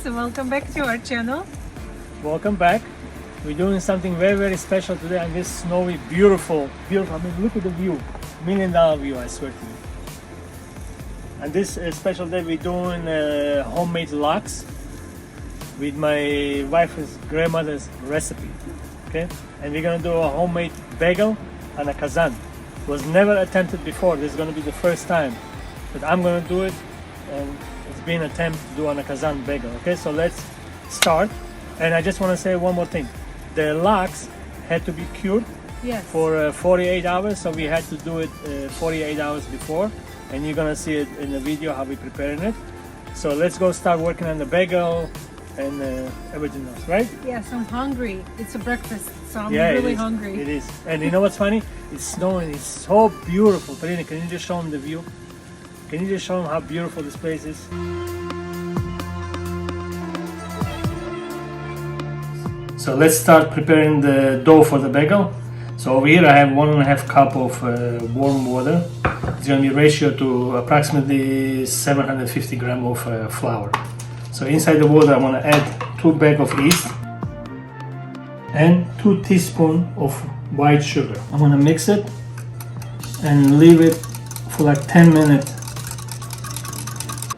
guys, welcome back to our channel. Welcome back. We're doing something very special today on this snowy, beautiful. I mean, look at the view. $1 million view, I swear to you. On this special day, we're doing homemade lox with my wife's grandmother's recipe. Okay, and we're gonna do a homemade bagel on a Kazan. It was never attempted before. This is gonna be the first time, but I'm gonna do it, and it's been an attempt to do on a Kazan bagel. Okay, so let's start. And I just want to say one more thing. The lox had to be cured for 48 hours, so we had to do it 48 hours before, and you're gonna see it in the video how we're preparing it. So let's go start working on the bagel and everything else, right? Yes, I'm hungry. It's a breakfast, so I'm Yeah, really it is. hungry. It is. And you know what's funny? It's snowing. It's so beautiful. Karina, can you just show them the view? Can you just show them how beautiful this place is? So let's start preparing the dough for the bagel. So over here I have 1.5 cup of warm water. It's going to be ratio to approximately 750 gram of flour. So inside the water I'm going to add 2 bags of yeast and 2 teaspoons of white sugar. I'm going to mix it and leave it for like 10 minutes.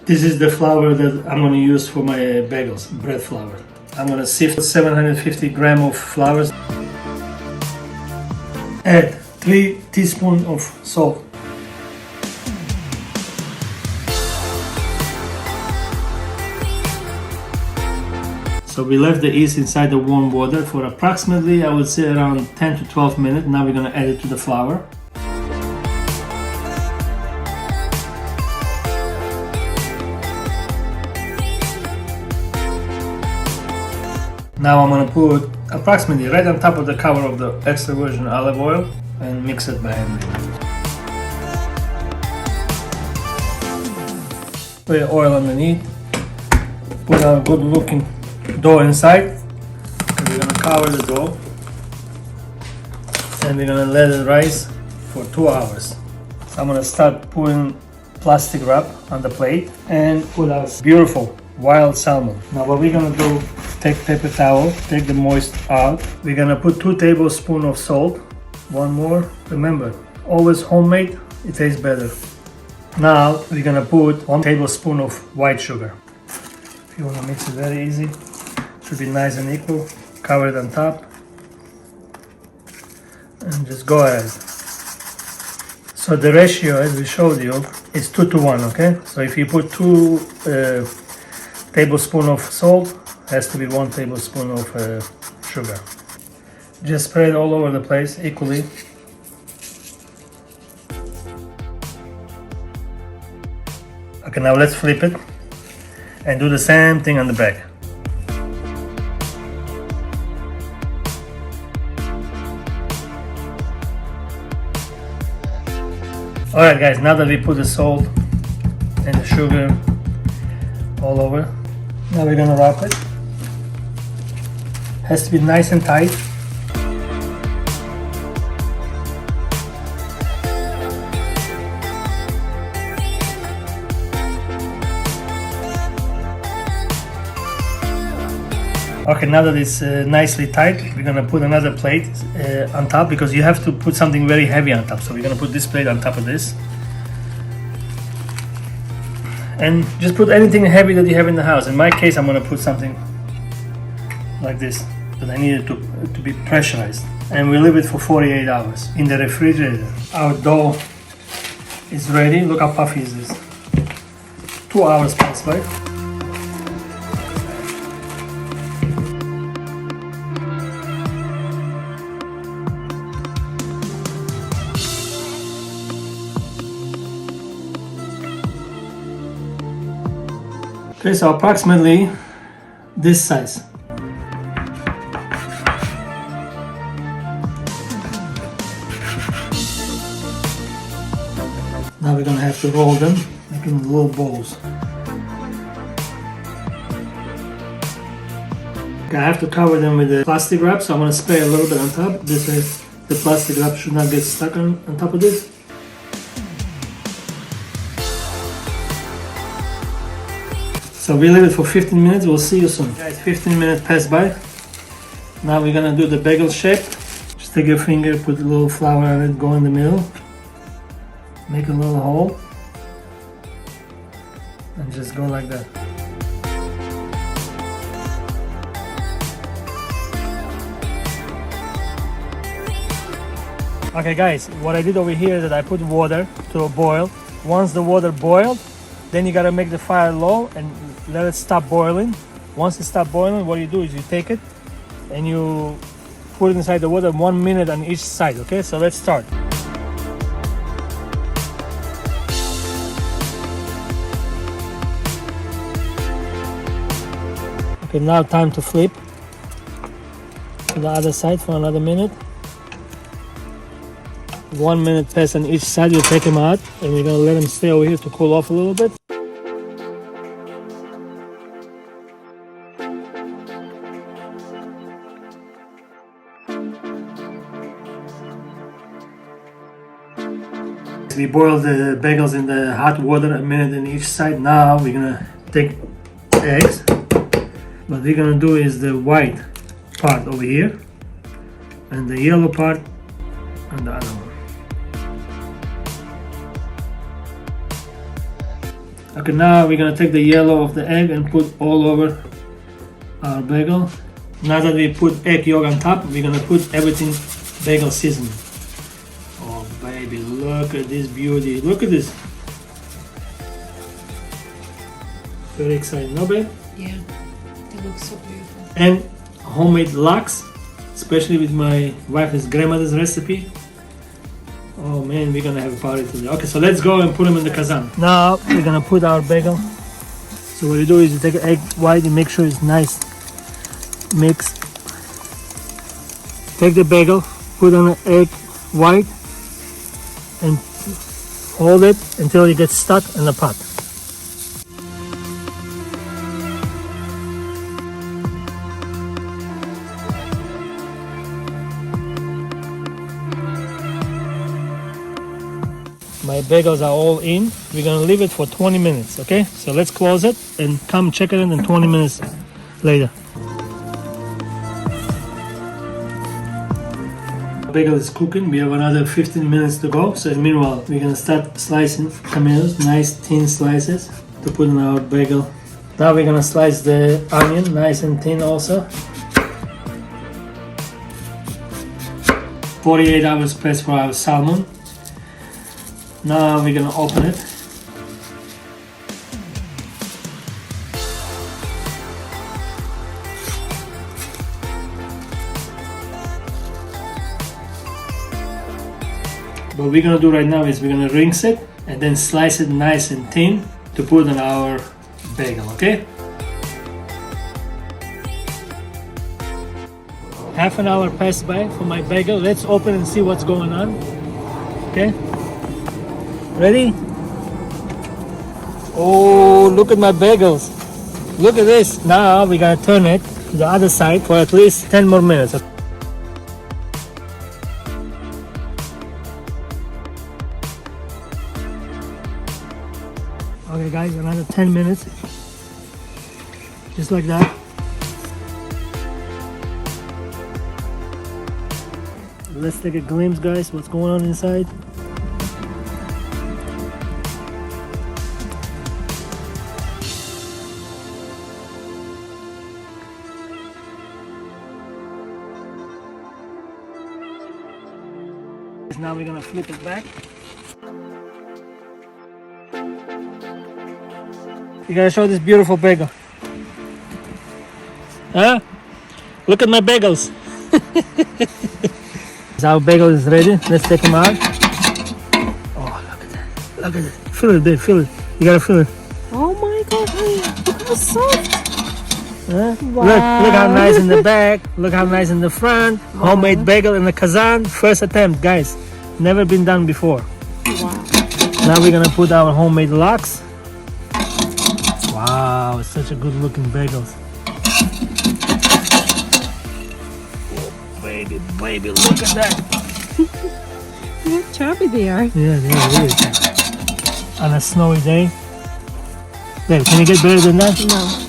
This is the flour that I'm going to use for my bagels, bread flour. I'm going to sift 750 gram of flour. Add 3 teaspoons of salt. So we left the yeast inside the warm water for approximately, I would say, around 10 to 12 minutes. Now we're going to add it to the flour. Now I'm going to put approximately right on top of the cover of the extra virgin olive oil and mix it by hand. Put the oil underneath. Put a good looking dough inside. And we're going to cover the dough. And we're going to let it rise for 2 hours. I'm going to start putting plastic wrap on the plate and put our beautiful wild salmon. Now what we're going to do, take paper towel, take the moist out. We're going to put 2 tablespoons of salt. One more. Remember, always homemade, it tastes better. Now we're going to put 1 tablespoon of white sugar. If you want to mix it very easy, should be nice and equal. Cover it on top and just go ahead. So the ratio, as we showed you, is 2 to 1, okay? So if you put 2 tablespoons of salt, has to be 1 tablespoon of sugar. Just spread all over the place equally. Okay, now let's flip it and do the same thing on the back. Alright guys, now that we put the salt and the sugar all over, now we're gonna wrap it. Has to be nice and tight. Okay, now that it's nicely tight, we're gonna put another plate on top, because you have to put something very heavy on top. So we're gonna put this plate on top of this. And just put anything heavy that you have in the house. In my case, I'm gonna put something like this, that I needed to be pressurized. And we leave it for 48 hours in the refrigerator. Our dough is ready. Look how puffy is this. 2 hours passed by. Okay, so approximately this size. Now we're gonna have to roll them, making little balls. Okay, I have to cover them with the plastic wrap, so I'm gonna spray a little bit on top. This way the plastic wrap should not get stuck on top of this. So we leave it for 15 minutes. We'll see you soon. Guys, 15 minutes passed by. Now we're gonna do the bagel shape. Just take your finger, put a little flour on it, go in the middle. Make a little hole. And just go like that. Okay guys, what I did over here is that I put water to a boil. Once the water boiled, then you gotta make the fire low and let it stop boiling. Once it stops boiling, what you do is you take it and you put it inside the water 1 minute on each side, okay? So let's start. Okay, now time to flip to the other side for another minute. 1 minute pass on each side, you take them out and we're gonna let them stay over here to cool off a little bit. We boiled the bagels in the hot water a minute on each side. Now we're gonna take eggs. What we're gonna do is the white part over here and the yellow part on the other one. Okay, now we're gonna take the yellow of the egg and put all over our bagel. Now that we put egg yolk on top, we're gonna put everything bagel seasoning. Oh baby, look at this beauty. Look at this. Very exciting, no babe? Yeah, they look so beautiful. And homemade lox, especially with my wife's grandmother's recipe. Oh man, we're gonna have a party today. Okay, so let's go and put them in the Kazan. Now we're gonna put our bagel. So what you do is you take an egg white and make sure it's nice mixed. Take the bagel, put on the egg white and hold it until it gets stuck in the pot. My bagels are all in. We're gonna leave it for 20 minutes, okay? So let's close it and come check it in 20 minutes later. Bagel is cooking. We have another 15 minutes to go. So meanwhile, we're gonna start slicing tomatoes, nice thin slices to put in our bagel. Now we're gonna slice the onion nice and thin also. 48 hours passed for our salmon. Now we're gonna open it. What we're gonna do right now is we're gonna rinse it and then slice it nice and thin to put on our bagel, okay? Half an hour passed by for my bagel. Let's open and see what's going on, okay? Ready? Oh, look at my bagels. Look at this. Now we're gonna turn it to the other side for at least 10 more minutes. Okay guys, another 10 minutes. Just like that. Let's take a glimpse, guys, what's going on inside. Now we're gonna flip it back. You gotta show this beautiful bagel. Huh? Look at my bagels. Our bagel is ready. Let's take them out. Oh, look at that. Look at it. Feel it, babe. Feel it. You gotta feel it. Oh my god, honey, look how soft. Huh? Wow. Look how nice in the back. Look how nice in the front. Wow. Homemade bagel in the Kazan. First attempt, guys. Never been done before. Wow. Now we're gonna put our homemade lox. Wow, it's such a good looking bagels. Oh, baby, look at that. Look how chubby they are. Yeah, really. On a snowy day. There, can you get better than that? No.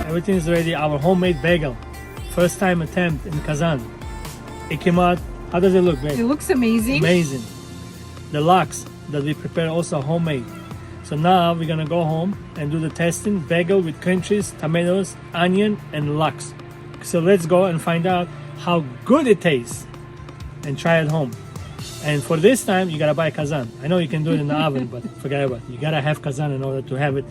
Everything is ready. Our homemade bagel. First time attempt in Kazan. It came out. How does it look, babe? It looks amazing. Amazing. The lox that we prepare also homemade. So now we're gonna go home and do the testing. Bagel with cream cheese, tomatoes, onion, and lox. So let's go and find out how good it tastes and try it home. And for this time, you gotta buy Kazan. I know you can do it in the oven, but forget about it. You gotta have Kazan in order to have it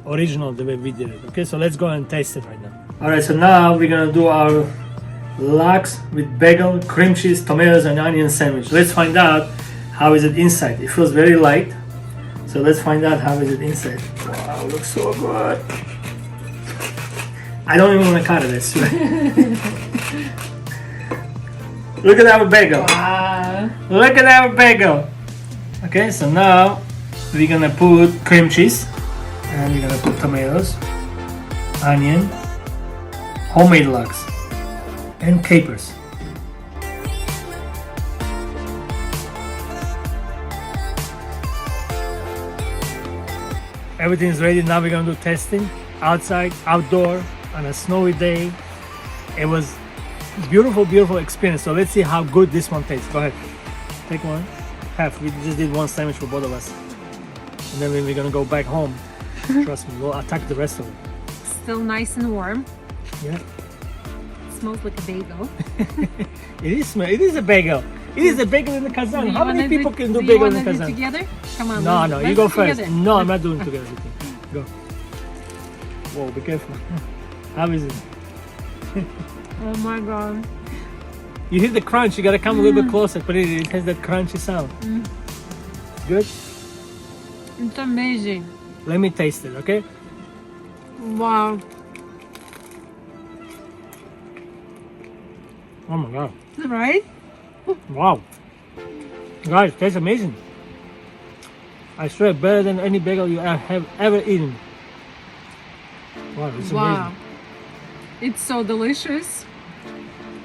original the way we did it. Okay, so let's go and taste it right now. All right, so now we're gonna do our lox with bagel, cream cheese, tomatoes, and onion sandwich. Let's find out how is it inside. It feels very light, so let's find out how is it inside. Wow, looks so good. I don't even want to cut it, I swear. Look at our bagel. Wow. Look at our bagel. Okay, so now we're gonna put cream cheese, and we're gonna put tomatoes, onion, homemade lox, and capers. Everything is ready. Now we're gonna do testing outside, outdoor, on a snowy day. It was beautiful, beautiful experience. So let's see how good this one tastes. Go ahead, take one. Half. We just did one sandwich for both of us, and then when we're gonna go back home, trust me, we'll attack the rest of it. Still nice and warm. Yeah. Smells like a bagel. It is a bagel. It is a bagel in the Kazan. How many people can do you bagel in the wanna do Kazan? together? Come on. No, let's you do go it first. together. No, I'm not doing it together with you. Go. Whoa, be careful. How is it? Oh my god. You hear the crunch. You gotta come a little bit closer, but it has that crunchy sound. Good. It's amazing. Let me taste it, okay? Wow. Oh my god. Right? Wow. Guys, tastes amazing. I swear, better than any bagel you have ever eaten. Wow, it's Wow. amazing. It's so delicious.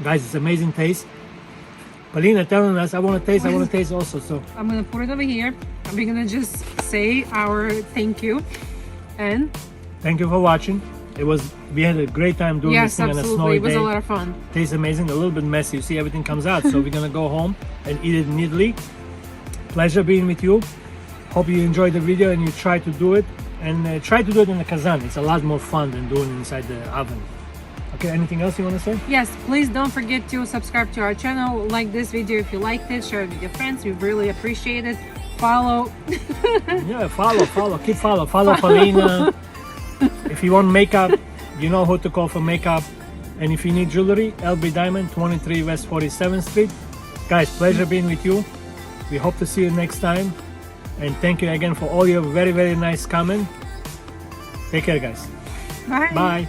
Guys, it's amazing taste. Paulina telling us, I want to taste also. So I'm gonna put it over here. And we're gonna just say our thank you. And thank you for watching. We had a great time doing this yes, thing on a absolutely. snowy It was day. a lot of fun. Tastes amazing, a little bit messy. You see, everything comes out. So we're gonna go home and eat it neatly. Pleasure being with you. Hope you enjoyed the video and you try to do it. And try to do it in the Kazan. It's a lot more fun than doing it inside the oven. Okay, anything else you want to say? Yes, please don't forget to subscribe to our channel. Like this video if you liked it. Share it with your friends. We really appreciate it. Follow. Yeah, follow. Keep follow. Follow Paulina. If you want makeup, you know who to call for makeup. And if you need jewelry, LB Diamond, 23 West 47th Street. Guys, pleasure being with you. We hope to see you next time. And thank you again for all your very, very nice comments. Take care, guys. Bye. Bye.